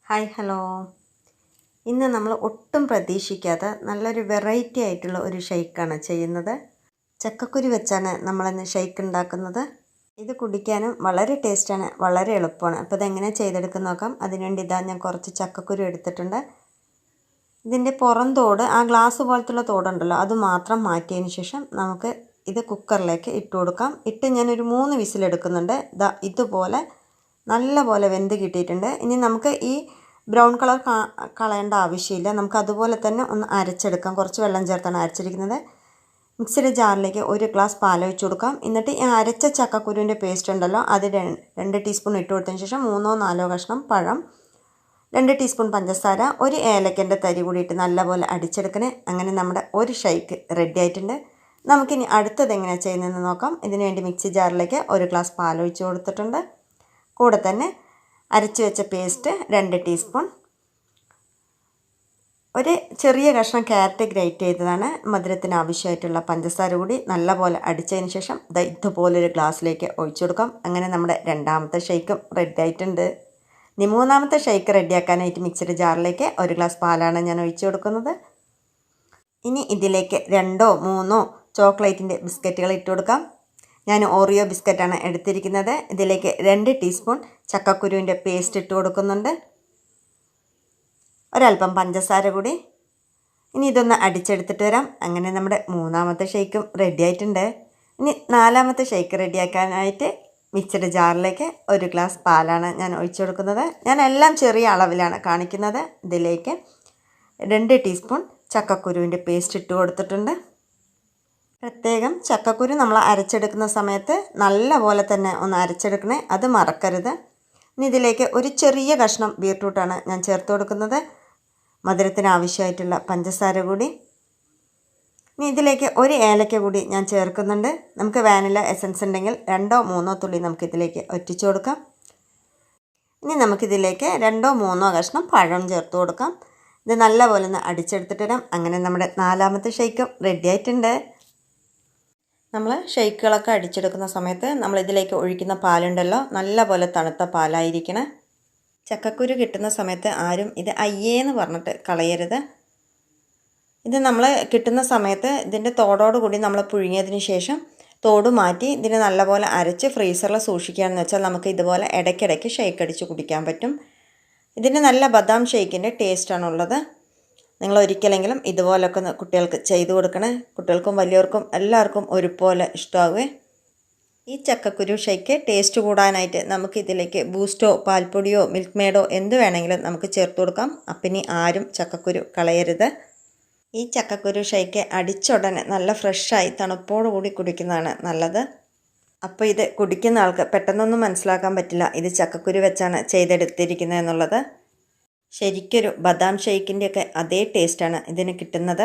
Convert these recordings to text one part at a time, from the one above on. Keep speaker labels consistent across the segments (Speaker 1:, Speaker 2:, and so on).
Speaker 1: Hi hello. ഇന്ന് നമ്മൾ ഒട്ടും പ്രതീക്ഷിക്കാത്ത നല്ലൊരു വെറൈറ്റി ആയിട്ടുള്ള ഒരു ഷെയ്ക്കാണ് ചെയ്യുന്നത്. ചക്കക്കുരു വെച്ചാണ് നമ്മളിന്ന് ഷെയ്ക്ക് ഉണ്ടാക്കുന്നത്. ഇത് കുടിക്കാനും വളരെ ടേസ്റ്റാണ്, വളരെ എളുപ്പമാണ്. അപ്പോൾ ഇതെങ്ങനെ ചെയ്തെടുക്കുന്ന നോക്കാം. അതിനുവേണ്ടി ഞാൻ കുറച്ച് ചക്കക്കുരു എടുത്തിട്ടുണ്ട്. ഇതിൻ്റെ പുറം തോട്, ആ ഗ്ലാസ് പോലത്തുള്ള തോടുണ്ടല്ലോ, അത് മാത്രം മാറ്റിയതിന് ശേഷം നമുക്ക് ഇത് കുക്കറിലേക്ക് ഇട്ട് കൊടുക്കാം. ഞാനൊരു 3 വിസിലെടുക്കുന്നുണ്ട്. ഇതുപോലെ നല്ല പോലെ വെന്ത് കിട്ടിയിട്ടുണ്ട്. ഇനി നമുക്ക് ഈ ബ്രൗൺ കളർ കളയേണ്ട ആവശ്യമില്ല. നമുക്ക് അതുപോലെ തന്നെ ഒന്ന് അരച്ചെടുക്കാം. കുറച്ച് വെള്ളം ചേർത്താണ് അരച്ചിരിക്കുന്നത്. മിക്സിയുടെ ജാറിലേക്ക് 1 ഗ്ലാസ് പാൽ ഒഴിച്ച് കൊടുക്കാം. എന്നിട്ട് ഈ അരച്ച ചക്കക്കുരുവിൻ്റെ പേസ്റ്റ് ഉണ്ടല്ലോ, അത് 2 ടീസ്പൂൺ ഇട്ട് കൊടുത്തതിന് ശേഷം 3-4 കഷ്ണം പഴം, 2 ടീസ്പൂൺ പഞ്ചസാര, 1 ഏലക്കൻ്റെ തരി കൂടിയിട്ട് നല്ലപോലെ അടിച്ചെടുക്കണേ. അങ്ങനെ നമ്മുടെ ഒരു ഷെയ്ക്ക് റെഡി ആയിട്ടുണ്ട്. നമുക്കിനി അടുത്തത് എങ്ങനെയാണ് ചെയ്യുന്നതെന്ന് നോക്കാം. ഇതിനു വേണ്ടി മിക്സി ജാറിലേക്ക് 1 ഗ്ലാസ് പാൽ ഒഴിച്ച് കൊടുത്തിട്ടുണ്ട്. കൂടെ തന്നെ അരച്ച് വെച്ച പേസ്റ്റ് 2 ടീസ്പൂൺ, ഒരു ചെറിയ കഷ്ണം ക്യാരറ്റ് ഗ്രേറ്റ് ചെയ്തതാണ്, മധുരത്തിന് ആവശ്യമായിട്ടുള്ള പഞ്ചസാര കൂടി നല്ലപോലെ അടിച്ചതിന് ശേഷം ഇതുപോലൊരു ഗ്ലാസ്സിലേക്ക് ഒഴിച്ചു കൊടുക്കാം. അങ്ങനെ നമ്മുടെ രണ്ടാമത്തെ ഷെയ്ക്കും റെഡി ആയിട്ടുണ്ട്. ഇനി മൂന്നാമത്തെ ഷെയ്ക്ക് റെഡിയാക്കാനായിട്ട് മിക്സിയുടെ ജാറിലേക്ക് 1 ഗ്ലാസ് പാലാണ് ഞാൻ ഒഴിച്ചു കൊടുക്കുന്നത്. ഇനി ഇതിലേക്ക് 2-3 ചോക്ലേറ്റിൻ്റെ ബിസ്ക്കറ്റുകൾ ഇട്ട് കൊടുക്കാം. ഞാൻ ഓറിയോ ബിസ്ക്കറ്റാണ് എടുത്തിരിക്കുന്നത്. ഇതിലേക്ക് 2 ടീസ്പൂൺ ചക്കക്കുരുവിൻ്റെ പേസ്റ്റ് ഇട്ട് കൊടുക്കുന്നുണ്ട്, ഒരല്പം പഞ്ചസാര കൂടി. ഇനി ഇതൊന്ന് അടിച്ചെടുത്തിട്ട് വരാം. അങ്ങനെ നമ്മുടെ മൂന്നാമത്തെ ഷെയ്ക്കും റെഡി ആയിട്ടുണ്ട്. ഇനി നാലാമത്തെ ഷെയ്ക്ക് റെഡിയാക്കാനായിട്ട് മിക്സിയുടെ ജാറിലേക്ക് 1 ഗ്ലാസ് പാലാണ് ഞാൻ ഒഴിച്ചു കൊടുക്കുന്നത്. ഞാൻ എല്ലാം ചെറിയ അളവിലാണ് കാണിക്കുന്നത്. ഇതിലേക്ക് 2 ടീസ്പൂൺ ചക്കക്കുരുവിൻ്റെ പേസ്റ്റ് ഇട്ട് കൊടുത്തിട്ടുണ്ട്. പ്രത്യേകം ചക്കക്കുരു നമ്മൾ അരച്ചെടുക്കുന്ന സമയത്ത് നല്ല പോലെ തന്നെ ഒന്ന് അരച്ചെടുക്കണേ, അത് മറക്കരുത്. ഇനി ഇതിലേക്ക് ഒരു ചെറിയ കഷ്ണം ബീട്രൂട്ടാണ് ഞാൻ ചേർത്ത് കൊടുക്കുന്നത്, മധുരത്തിന് ആവശ്യമായിട്ടുള്ള പഞ്ചസാര കൂടി. ഇനി ഇതിലേക്ക് 1 ഏലക്ക കൂടി ഞാൻ ചേർക്കുന്നുണ്ട്. നമുക്ക് വാനില എസൻസ് ഉണ്ടെങ്കിൽ 2-3 തുള്ളി നമുക്കിതിലേക്ക് ഒറ്റിച്ചു കൊടുക്കാം. ഇനി നമുക്കിതിലേക്ക് 2-3 കഷ്ണം പഴം ചേർത്ത് കൊടുക്കാം. ഇത് നല്ലപോലെ ഒന്ന് അടിച്ചെടുത്തിട്ട് വരാം. അങ്ങനെ നമ്മുടെ നാലാമത്തെ ഷെയ്ക്കും റെഡി ആയിട്ടുണ്ട്. നമ്മൾ ഷെയ്ക്കുകളൊക്കെ അടിച്ചെടുക്കുന്ന സമയത്ത് നമ്മളിതിലേക്ക് ഒഴിക്കുന്ന പാലുണ്ടല്ലോ, നല്ല പോലെ തണുത്ത പാലായിരിക്കണം. ചക്കക്കുരു കിട്ടുന്ന സമയത്ത് ആരും ഇത് അയ്യേന്ന് പറഞ്ഞിട്ട് കളയരുത്. ഇത് നമ്മൾ കിട്ടുന്ന സമയത്ത് ഇതിൻ്റെ തോടോട് കൂടി നമ്മൾ പുഴുങ്ങിയതിന് ശേഷം തോട് മാറ്റി ഇതിനെ നല്ലപോലെ അരച്ച് ഫ്രീസറിൽ സൂക്ഷിക്കുകയാണെന്ന് വെച്ചാൽ നമുക്ക് ഇതുപോലെ ഇടയ്ക്കിടയ്ക്ക് ഷെയ്ക്ക് അടിച്ച് കുടിക്കാൻ പറ്റും. ഇതിന് നല്ല ബദാം ഷെയ്ക്കിൻ്റെ ടേസ്റ്റാണുള്ളത്. നിങ്ങൾ ഒരിക്കലെങ്കിലും ഇതുപോലൊക്കെ കുട്ടികൾക്ക് ചെയ്തു കൊടുക്കണേ. കുട്ടികൾക്കും വലിയവർക്കും എല്ലാവർക്കും ഒരുപോലെ ഇഷ്ടമാകുമേ. ഈ ചക്കക്കുരു ഷെയ്ക്ക് ടേസ്റ്റ് കൂടാനായിട്ട് നമുക്കിതിലേക്ക് ബൂസ്റ്റോ പാൽപ്പൊടിയോ മിൽക്ക് മെയ്ഡോ എന്ത് വേണമെങ്കിലും നമുക്ക് ചേർത്ത് കൊടുക്കാം. അപ്പം ഇനി ആരും ചക്കക്കുരു കളയരുത്. ഈ ചക്കക്കുരു ഷെയ്ക്ക് അടിച്ചുടനെ നല്ല ഫ്രഷായി തണുപ്പോടു കൂടി കുടിക്കുന്നതാണ് നല്ലത്. അപ്പോൾ ഇത് കുടിക്കുന്ന ആൾക്ക് പെട്ടെന്നൊന്നും മനസ്സിലാക്കാൻ പറ്റില്ല ഇത് ചക്കക്കുരു വെച്ചാണ് ചെയ്തെടുത്തിരിക്കുന്നത് എന്നുള്ളത്. ശരിക്കൊരു ബദാം ഷെയ്ക്കിൻ്റെയൊക്കെ അതേ ടേസ്റ്റാണ് ഇതിന് കിട്ടുന്നത്.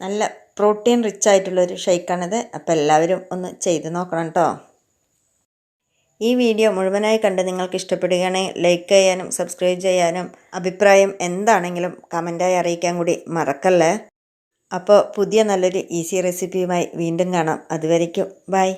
Speaker 1: നല്ല പ്രോട്ടീൻ റിച്ച് ആയിട്ടുള്ളൊരു ഷെയ്ക്കാണിത്. അപ്പോൾ എല്ലാവരും ഒന്ന് ചെയ്ത് നോക്കണം കേട്ടോ. ഈ വീഡിയോ മുഴുവനായി കണ്ട് നിങ്ങൾക്ക് ഇഷ്ടപ്പെടുകയാണെങ്കിൽ ലൈക്ക് ചെയ്യാനും സബ്സ്ക്രൈബ് ചെയ്യാനും അഭിപ്രായം എന്താണെങ്കിലും കമൻറ്റായി അറിയിക്കാൻ കൂടി മറക്കല്ലേ. അപ്പോൾ പുതിയ നല്ലൊരു ഈസി റെസിപ്പിയുമായി വീണ്ടും കാണാം. അതുവരയ്ക്കും ബൈ.